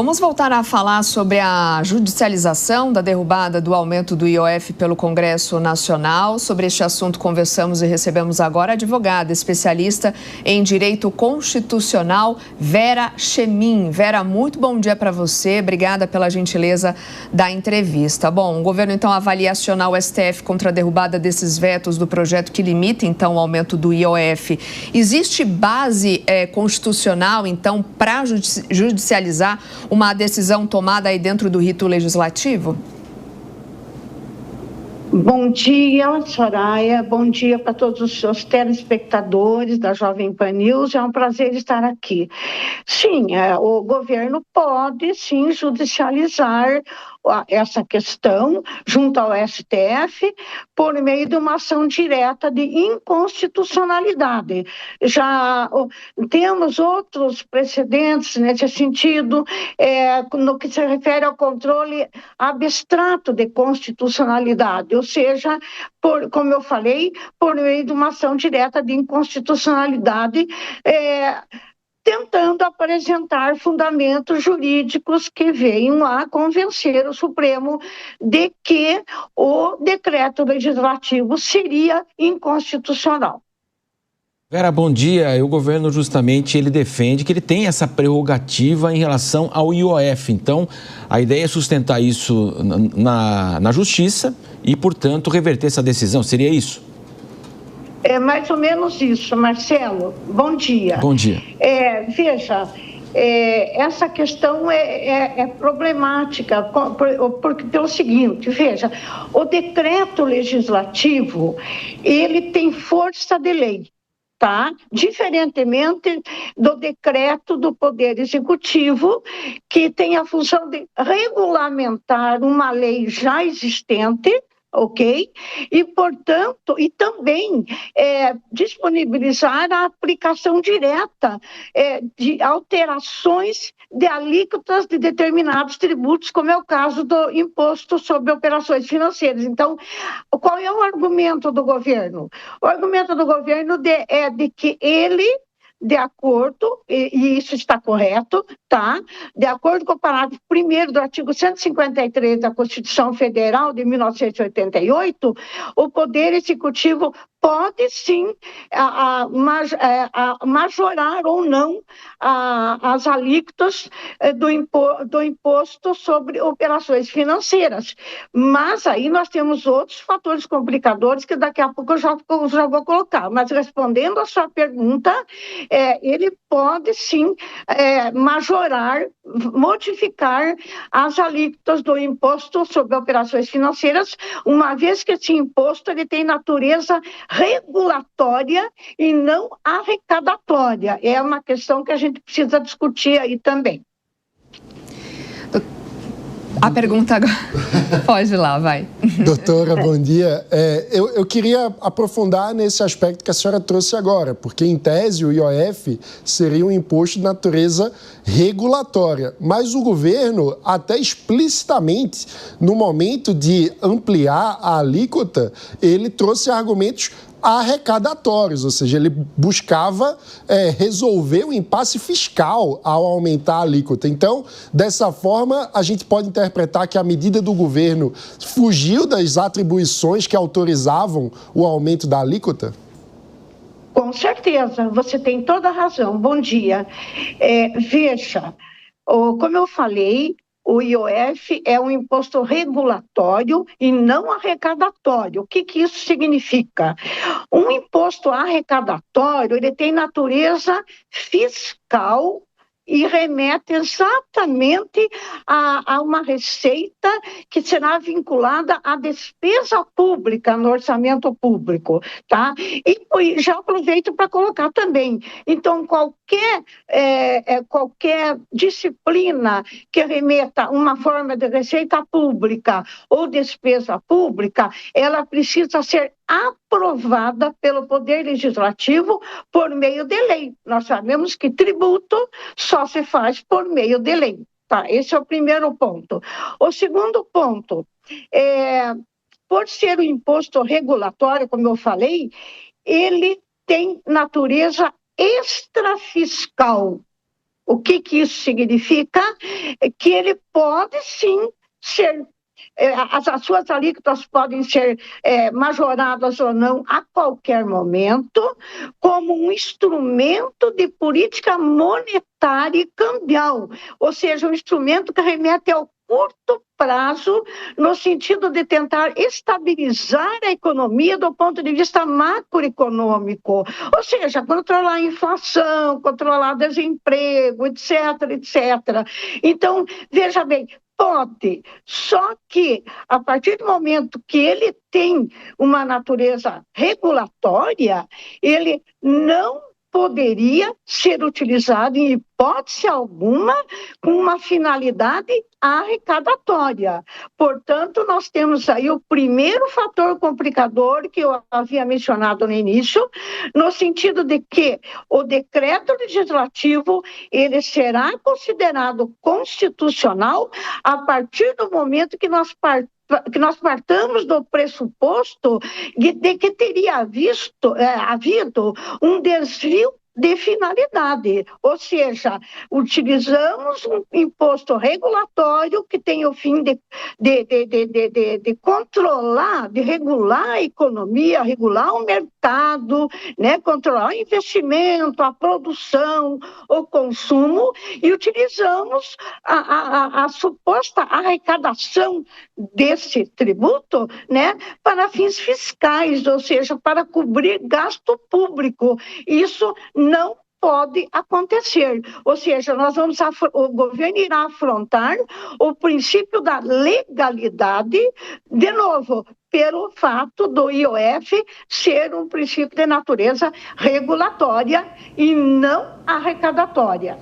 Vamos voltar a falar sobre a judicialização da derrubada do aumento do IOF pelo Congresso Nacional. Sobre este assunto conversamos e recebemos agora a advogada especialista em direito constitucional, Vera Chemin. Vera, muito bom dia para você. Obrigada pela gentileza da entrevista. Bom, o governo então avalia acionar o STF contra a derrubada desses vetos do projeto que limita então o aumento do IOF. Existe base constitucional então para judicializar uma decisão tomada aí dentro do rito legislativo? Bom dia, Soraya. Bom dia para todos os seus telespectadores da Jovem Pan News. É um prazer estar aqui. Sim, o governo pode, sim, judicializar essa questão junto ao STF por meio de uma ação direta de inconstitucionalidade. Já temos outros precedentes nesse sentido, no que se refere ao controle abstrato de constitucionalidade, ou seja, como eu falei, por meio de uma ação direta de inconstitucionalidade, tentando apresentar fundamentos jurídicos que venham a convencer o Supremo de que o decreto legislativo seria inconstitucional. Vera, bom dia. O governo justamente ele defende que ele tem essa prerrogativa em relação ao IOF. Então, a ideia é sustentar isso na justiça e, portanto, reverter essa decisão. Seria isso? É mais ou menos isso, Marcelo. Bom dia. Bom dia. Veja, essa questão é problemática pelo seguinte, veja, o decreto legislativo, ele tem força de lei, tá? Diferentemente do decreto do Poder Executivo, que tem a função de regulamentar uma lei já existente, ok? E, portanto, e também disponibilizar a aplicação direta de alterações de alíquotas de determinados tributos, como é o caso do imposto sobre operações financeiras. Então, qual é o argumento do governo? O argumento do governo é de que ele, de acordo, e isso está correto, tá? De acordo com o parágrafo 1º do artigo 153 da Constituição Federal de 1988, o Poder Executivo pode sim majorar ou não as alíquotas do imposto sobre operações financeiras. Mas aí nós temos outros fatores complicadores que daqui a pouco eu já vou colocar. Mas respondendo a sua pergunta, ele pode sim majorar, modificar as alíquotas do imposto sobre operações financeiras, uma vez que esse imposto ele tem natureza regulatória e não arrecadatória. É uma questão que a gente precisa discutir aí também. A pergunta agora. Pode ir lá, vai. Doutora, bom dia. Eu queria aprofundar nesse aspecto que a senhora trouxe agora, porque, em tese, o IOF seria um imposto de natureza regulatória. Mas o governo, até explicitamente, no momento de ampliar a alíquota, ele trouxe argumentos arrecadatórios, ou seja, ele buscava resolver o impasse fiscal ao aumentar a alíquota. Então, dessa forma, a gente pode interpretar que a medida do governo fugiu das atribuições que autorizavam o aumento da alíquota? Com certeza, você tem toda a razão. Bom dia. Veja, como eu falei, o IOF é um imposto regulatório e não arrecadatório. O que isso significa? Um imposto arrecadatório, ele tem natureza fiscal e remete exatamente a uma receita que será vinculada à despesa pública no orçamento público, tá? E já aproveito para colocar também, então qualquer disciplina que remeta a uma forma de receita pública ou despesa pública, ela precisa ser aprovada pelo Poder Legislativo por meio de lei. Nós sabemos que tributo só se faz por meio de lei. Tá? Esse é o primeiro ponto. O segundo ponto, por ser um imposto regulatório, como eu falei, ele tem natureza extrafiscal. O que isso significa? Que ele pode sim ser, as suas alíquotas podem ser majoradas ou não a qualquer momento, como um instrumento de política monetária e cambial, ou seja, um instrumento que remete ao curto prazo, no sentido de tentar estabilizar a economia do ponto de vista macroeconômico, ou seja, controlar a inflação, controlar o desemprego, etc, etc. Então, veja bem, pode, só que a partir do momento que ele tem uma natureza regulatória, ele não poderia ser utilizado em hipótese alguma com uma finalidade arrecadatória. Portanto, nós temos aí o primeiro fator complicador que eu havia mencionado no início, no sentido de que o decreto legislativo ele será considerado constitucional a partir do momento que nós partamos do pressuposto de que teria havido um desvio de finalidade, ou seja, utilizamos um imposto regulatório que tem o fim de controlar, de regular a economia, regular o mercado, né, controlar o investimento, a produção, o consumo, e utilizamos a suposta arrecadação desse tributo, né, para fins fiscais, ou seja, para cobrir gasto público. Isso não pode acontecer, ou seja, o governo irá afrontar o princípio da legalidade, de novo, pelo fato do IOF ser um princípio de natureza regulatória e não arrecadatória.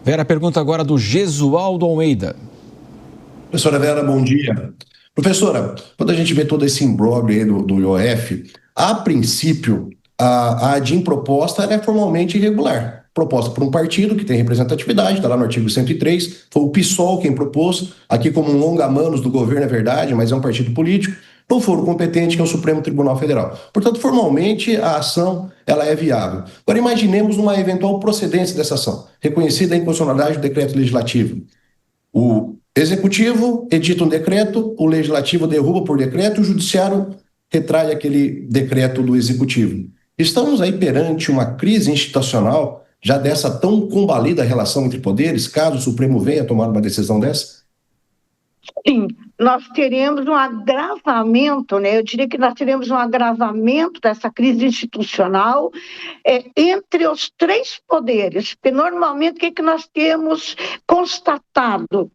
Vera, pergunta agora do Gesualdo Almeida. Professora Vera, bom dia. Professora, quando a gente vê todo esse imbróglio aí do IOF, a princípio, a ADIM proposta é formalmente irregular. Proposta por um partido que tem representatividade, está lá no artigo 103, foi o PSOL quem propôs, aqui como um longa-manos do governo, é verdade, mas é um partido político, no foro competente, que é o Supremo Tribunal Federal. Portanto, formalmente, a ação ela é viável. Agora, imaginemos uma eventual procedência dessa ação, reconhecida a inconstitucionalidade do decreto legislativo. O Executivo edita um decreto, o Legislativo derruba por decreto, o Judiciário retrai aquele decreto do Executivo. Estamos aí perante uma crise institucional, já dessa tão combalida relação entre poderes, caso o Supremo venha tomar uma decisão dessa? Sim, nós teremos um agravamento, né? Eu diria que nós teremos um agravamento dessa crise institucional entre os três poderes, porque normalmente o que nós temos constatado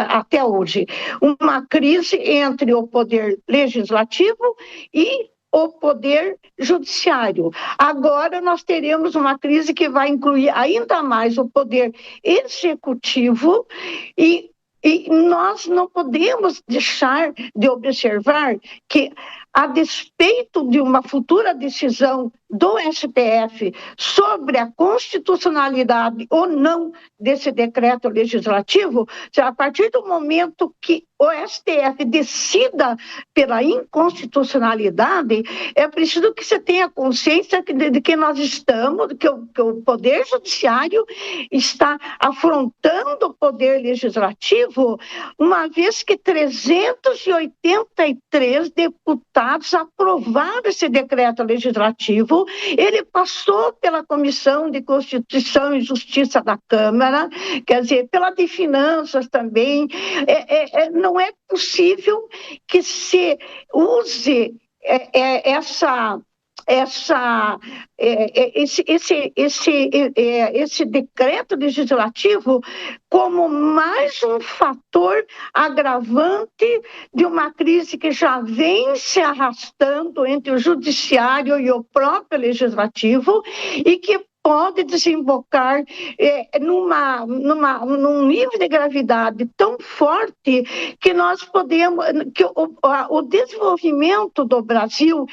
até hoje? Uma crise entre o poder legislativo e o poder judiciário. Agora nós teremos uma crise que vai incluir ainda mais o poder executivo e nós não podemos deixar de observar que, a despeito de uma futura decisão do STF sobre a constitucionalidade ou não desse decreto legislativo, a partir do momento que o STF decida pela inconstitucionalidade, é preciso que você tenha consciência de que nós estamos, que o Poder Judiciário está afrontando o Poder Legislativo, uma vez que 383 deputados aprovaram esse decreto legislativo. Ele passou pela Comissão de Constituição e Justiça da Câmara, quer dizer, pela de Finanças também. Não é possível que se use esse decreto legislativo como mais um fator agravante de uma crise que já vem se arrastando entre o judiciário e o próprio legislativo e que pode desembocar num nível de gravidade tão forte que nós podemos, que o desenvolvimento do Brasil,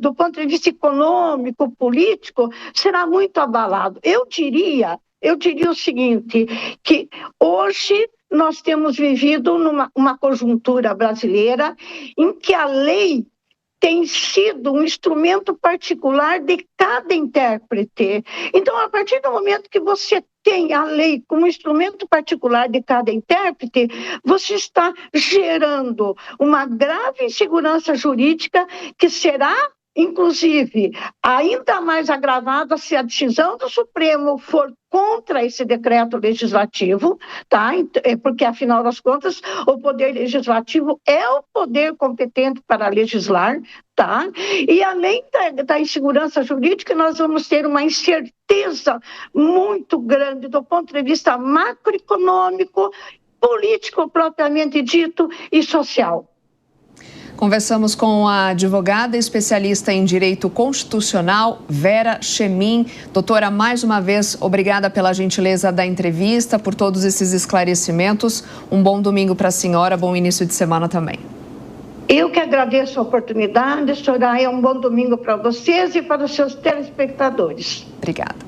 do ponto de vista econômico, político, será muito abalado. Eu diria o seguinte, que hoje nós temos vivido uma conjuntura brasileira em que a lei tem sido um instrumento particular de cada intérprete. Então, a partir do momento que você tem a lei como instrumento particular de cada intérprete, você está gerando uma grave insegurança jurídica que será, inclusive, ainda mais agravada se a decisão do Supremo for contra esse decreto legislativo, tá? Porque, afinal das contas, o poder legislativo é o poder competente para legislar, tá? E, além da insegurança jurídica, nós vamos ter uma incerteza muito grande do ponto de vista macroeconômico, político propriamente dito e social. Conversamos com a advogada especialista em direito constitucional, Vera Chemin. Doutora, mais uma vez, obrigada pela gentileza da entrevista, por todos esses esclarecimentos. Um bom domingo para a senhora, bom início de semana também. Eu que agradeço a oportunidade, Soraya, um bom domingo para vocês e para os seus telespectadores. Obrigada.